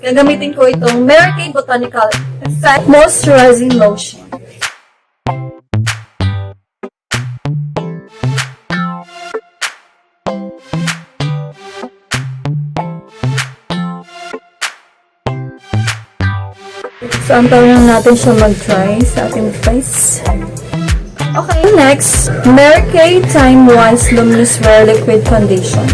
gagamitin ko itong Mary Kay Botanical Effect Moisturizing Lotion. So, antayin lang natin siya mag-dry sa ating face. Okay, next, Mary Kay Time Wise Luminous Wear Liquid Foundation.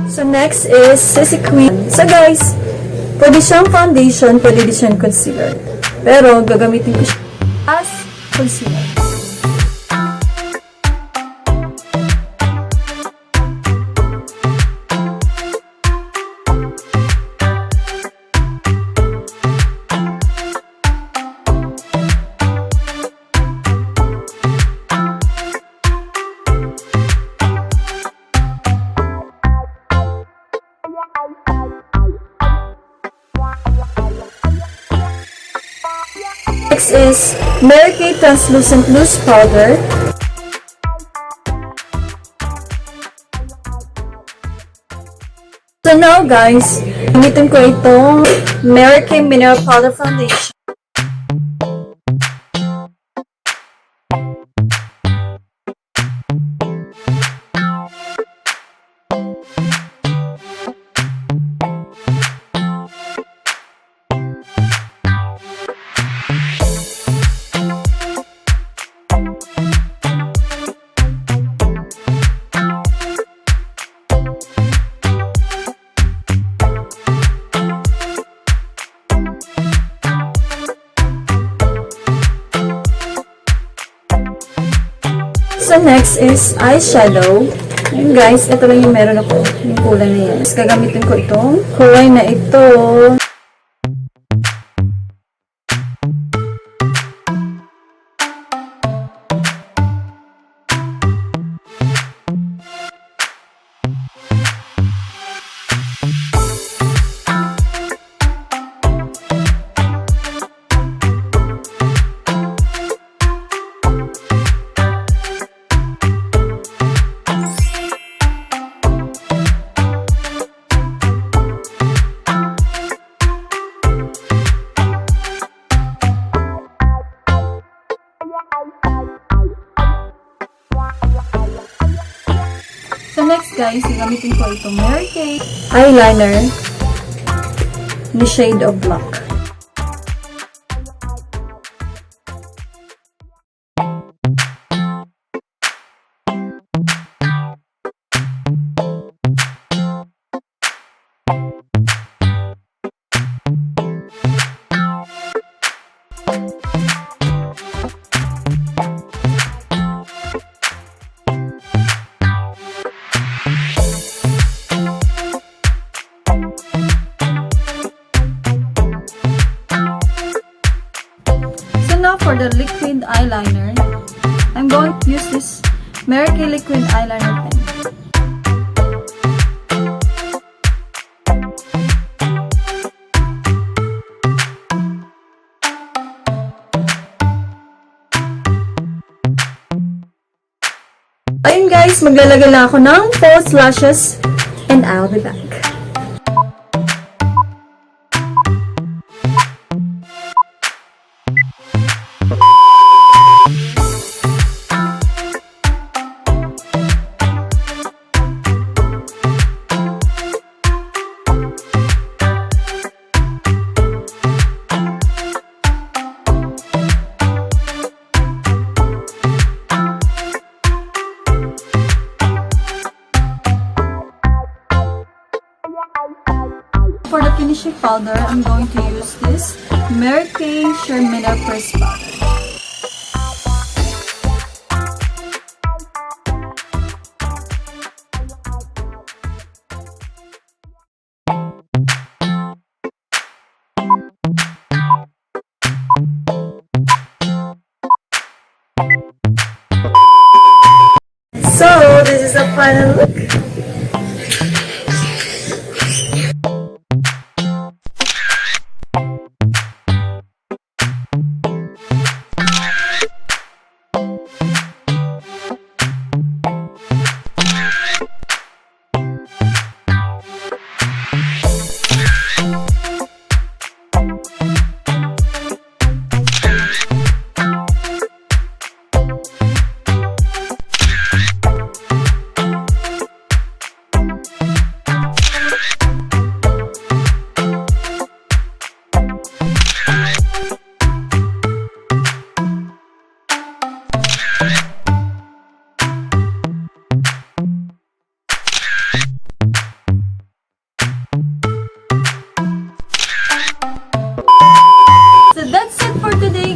So, next is Sissy Queen. So, guys, pwede siyang foundation, pwede din siyang concealer. Pero, gagamitin ko siya as concealer. Next is Mary Kay Translucent Loose Powder. So now guys, gamitin ko itong Mary Kay Mineral Powder Foundation. So, next is eyeshadow. Ayun guys, ito lang yung meron ako. Yung kulay na yan. Tapos, gagamitin ko itong kulay na ito. So next guys, gagamitin ko itong Mary Kay eyeliner ni shade of black. Now for the liquid eyeliner, I'm going to use this Mary Kay liquid eyeliner pen. Ayun guys, maglalagay na ako ng false lashes and I'll be back. For the finishing powder, I'm going to use this Mary Kay Sheer Mineral Press Powder. this is a final look.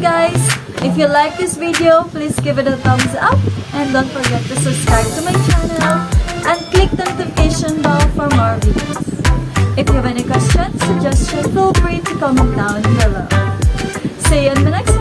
Guys, if you like this video, please give it a thumbs up and don't forget to subscribe to my channel and click the notification bell for more videos. If you have any questions, suggestions, feel free to comment down below. See you in the next